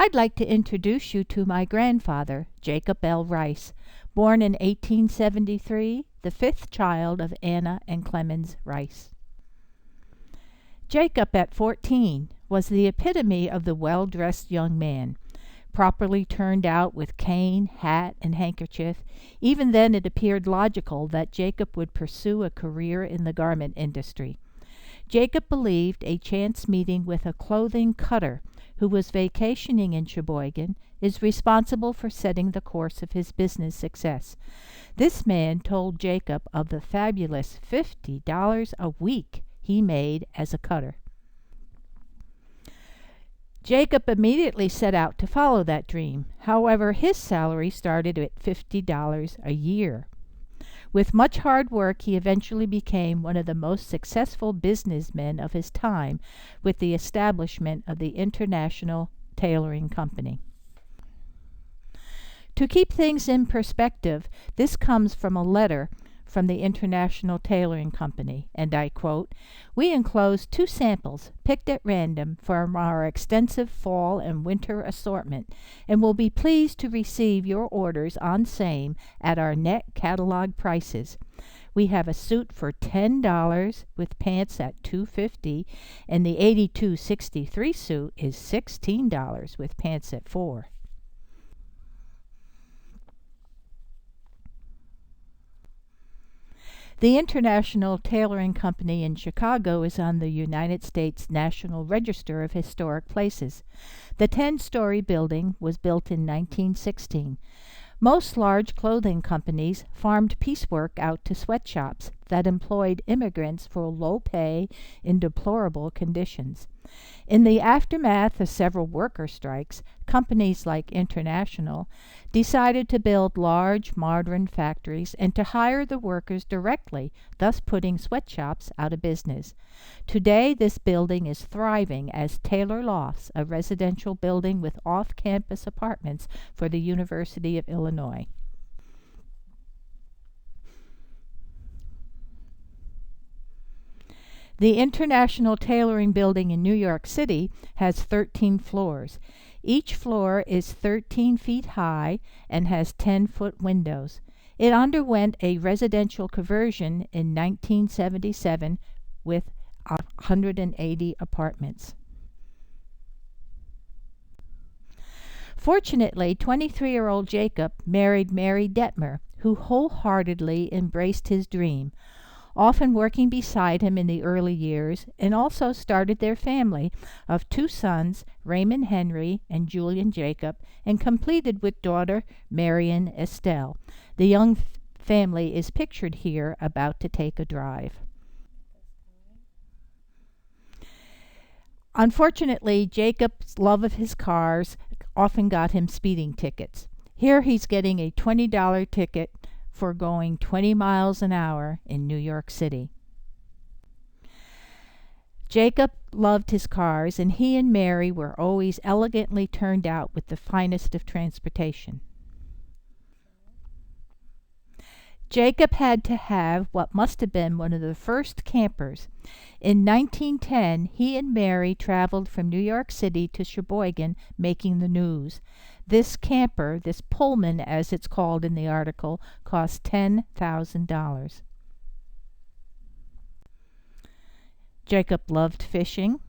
I'd like to introduce you to my grandfather, Jacob L. Reiss, born in 1873, the fifth child of Anna and Clemens Reiss. Jacob, at 14, was the epitome of the well-dressed young man. Properly turned out with cane, hat, and handkerchief, even then it appeared logical that Jacob would pursue a career in the garment industry. Jacob believed a chance meeting with a clothing cutter who was vacationing in Sheboygan is responsible for setting the course of his business success. This man told Jacob of the fabulous $50 a week he made as a cutter. Jacob immediately set out to follow that dream. However, his salary started at $50 a year. With much hard work, he eventually became one of the most successful businessmen of his time with the establishment of the International Tailoring Company. To keep things in perspective, this comes from a letter from the International Tailoring Company, and I quote, "We enclose 2 samples picked at random from our extensive fall and winter assortment, and will be pleased to receive your orders on same at our net catalog prices. We have a suit for $10 with pants at $2.50, and the 8263 suit is $16 with pants at $4. The International Tailoring Company in Chicago is on the United States National Register of Historic Places. The 10-story building was built in 1916. Most large clothing companies farmed piecework out to sweatshops that employed immigrants for low pay in deplorable conditions. In the aftermath of several worker strikes, companies like International decided to build large modern factories and to hire the workers directly, thus putting sweatshops out of business. Today, this building is thriving as Taylor Lofts, a residential building with off-campus apartments for the University of Illinois. The International Tailoring Building in New York City has 13 floors. Each floor is 13 feet high and has 10-foot windows. It underwent a residential conversion in 1977 with 180 apartments. Fortunately, 23-year-old Jacob married Mary Detmer, who wholeheartedly embraced his dream, often working beside him in the early years, and also started their family of 2 sons, Raymond Henry and Julian Jacob, and completed with daughter Marion Estelle. The young family is pictured here about to take a drive. Unfortunately, Jacob's love of his cars often got him speeding tickets. Here he's getting a $20 ticket for going 20 miles an hour in New York City. Jacob loved his cars, and he and Mary were always elegantly turned out with the finest of transportation. Jacob had to have what must have been one of the first campers. In 1910, he and Mary traveled from New York City to Sheboygan, making the news. This camper, this Pullman as it's called in the article, cost $10,000. Jacob loved fishing.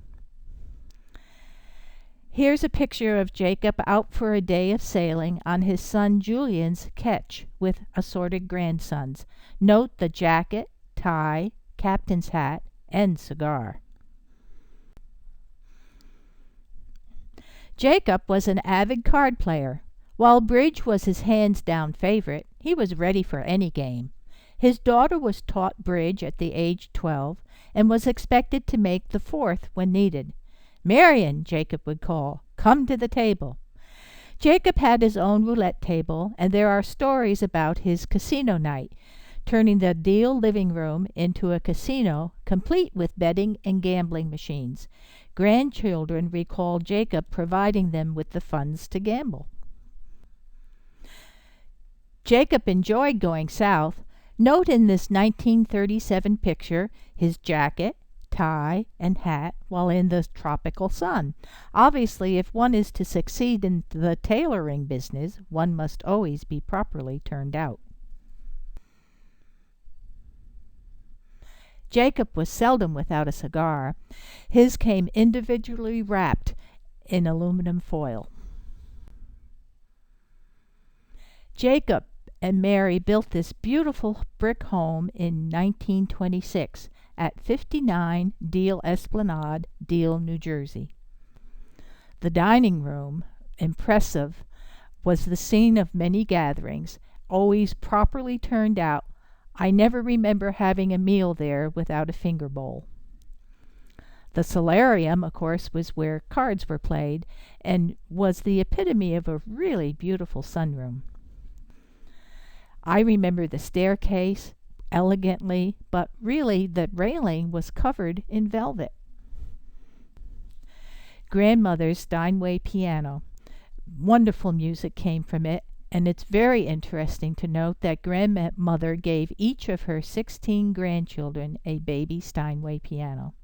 Here's a picture of Jacob out for a day of sailing on his son Julian's ketch with assorted grandsons. Note the jacket, tie, captain's hat, and cigar. Jacob was an avid card player. While bridge was his hands-down favorite, he was ready for any game. His daughter was taught bridge at the age of 12 and was expected to make the fourth when needed. "Marion," Jacob would call, "come to the table." Jacob had his own roulette table, and there are stories about his casino night, turning the Deal living room into a casino complete with betting and gambling machines. Grandchildren recall Jacob providing them with the funds to gamble. Jacob enjoyed going south. Note in this 1937 picture his jacket, tie, and hat while in the tropical sun. Obviously, if one is to succeed in the tailoring business, one must always be properly turned out. Jacob was seldom without a cigar. His came individually wrapped in aluminum foil. Jacob and Mary built this beautiful brick home in 1926 at 59 Deal Esplanade, Deal, New Jersey. The dining room, impressive, was the scene of many gatherings, always properly turned out. I never remember having a meal there without a finger bowl. The solarium, of course, was where cards were played and was the epitome of a really beautiful sunroom. I remember the staircase elegantly, but really the railing was covered in velvet. Grandmother's Steinway piano. Wonderful music came from it, and it's very interesting to note that grandmother gave each of her 16 grandchildren a baby Steinway piano.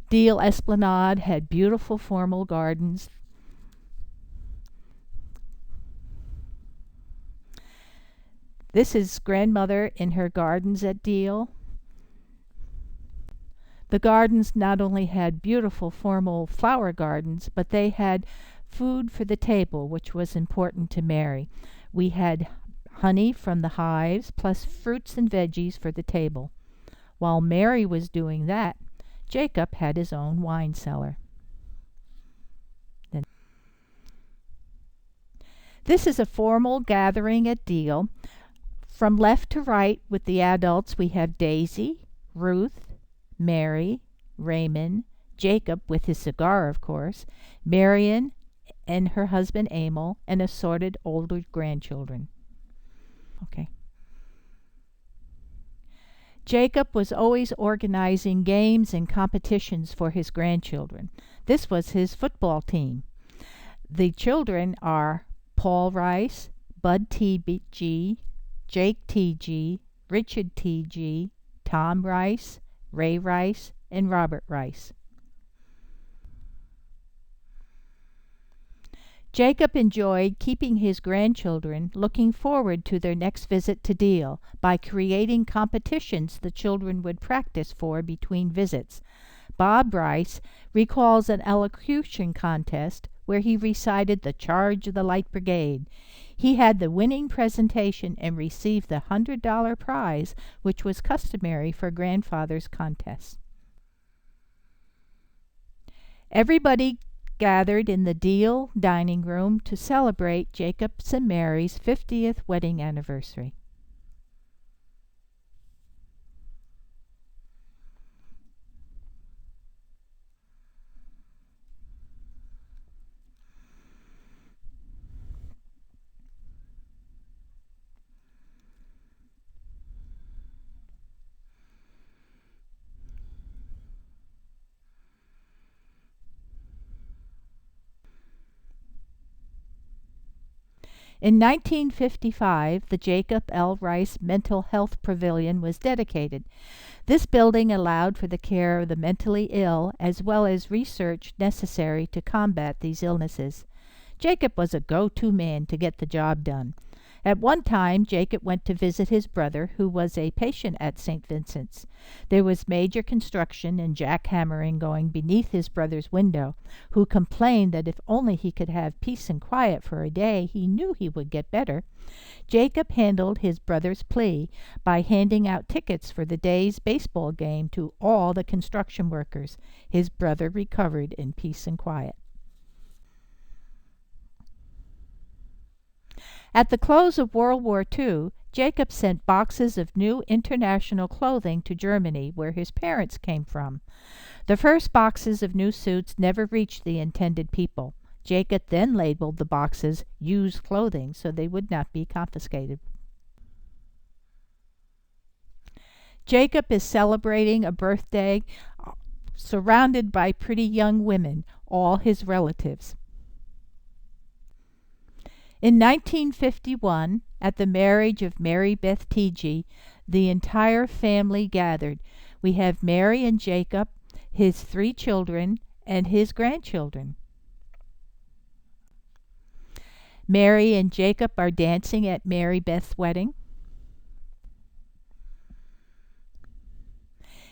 Deal Esplanade had beautiful formal gardens. This is grandmother in her gardens at Deal. The gardens not only had beautiful formal flower gardens, but they had food for the table, which was important to Mary. We had honey from the hives, plus fruits and veggies for the table. While Mary was doing that, Jacob had his own wine cellar. This is a formal gathering at Deal. From left to right with the adults, we have Daisy, Ruth, Mary, Raymond, Jacob with his cigar, of course, Marion and her husband Emil, and assorted older grandchildren. Okay. Jacob was always organizing games and competitions for his grandchildren. This was his football team. The children are Paul Reiss, Bud T.G., Jake T.G., Richard T.G., Tom Reiss, Ray Reiss, and Robert Reiss. Jacob enjoyed keeping his grandchildren looking forward to their next visit to Deal by creating competitions the children would practice for between visits. Bob Reiss recalls an elocution contest where he recited the Charge of the Light Brigade. He had the winning presentation and received the $100 prize, which was customary for grandfather's contests. Everybody gathered in the Deal dining room to celebrate Jacob's and Mary's 50th wedding anniversary. In 1955, the Jacob L. Reiss Mental Health Pavilion was dedicated. This building allowed for the care of the mentally ill as well as research necessary to combat these illnesses. Jacob was a go-to man to get the job done. At one time, Jacob went to visit his brother, who was a patient at St. Vincent's. There was major construction and jackhammering going beneath his brother's window, who complained that if only he could have peace and quiet for a day, he knew he would get better. Jacob handled his brother's plea by handing out tickets for the day's baseball game to all the construction workers. His brother recovered in peace and quiet. At the close of World War II, Jacob sent boxes of new international clothing to Germany, where his parents came from. The first boxes of new suits never reached the intended people. Jacob then labeled the boxes used clothing so they would not be confiscated. Jacob is celebrating a birthday surrounded by pretty young women, all his relatives. In 1951, at the marriage of Mary Beth T.G., the entire family gathered. We have Mary and Jacob, his 3 children, and his grandchildren. Mary and Jacob are dancing at Mary Beth's wedding.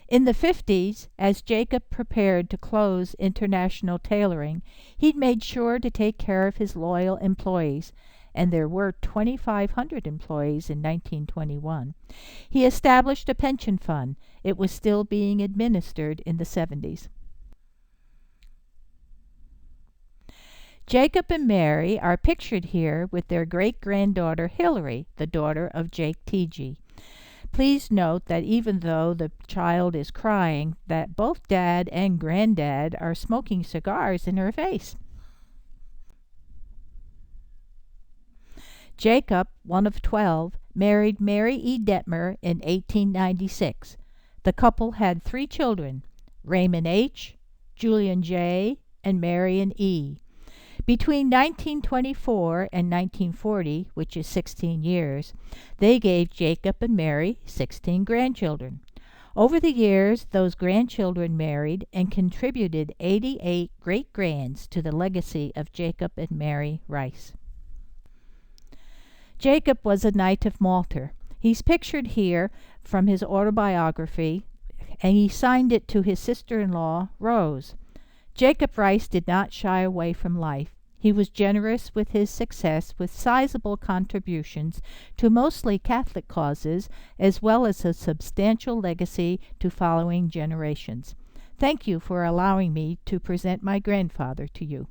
In the 50s, as Jacob prepared to close International Tailoring, he'd made sure to take care of his loyal employees, and there were 2,500 employees in 1921. He established a pension fund. It was still being administered in the 70s. Jacob and Mary are pictured here with their great-granddaughter Hilary, the daughter of Jake Teegee. Please note that even though the child is crying, that both Dad and Granddad are smoking cigars in her face. Jacob, one of 12, married Mary E. Detmer in 1896. The couple had 3 children, Raymond H., Julian J., and Marion E. Between 1924 and 1940, which is 16 years, they gave Jacob and Mary 16 grandchildren. Over the years, those grandchildren married and contributed 88 great-grands to the legacy of Jacob and Mary Reiss. Jacob was a Knight of Malta. He's pictured here from his autobiography, and he signed it to his sister-in-law, Rose. Jacob Reiss did not shy away from life. He was generous with his success, with sizable contributions to mostly Catholic causes, as well as a substantial legacy to following generations. Thank you for allowing me to present my grandfather to you.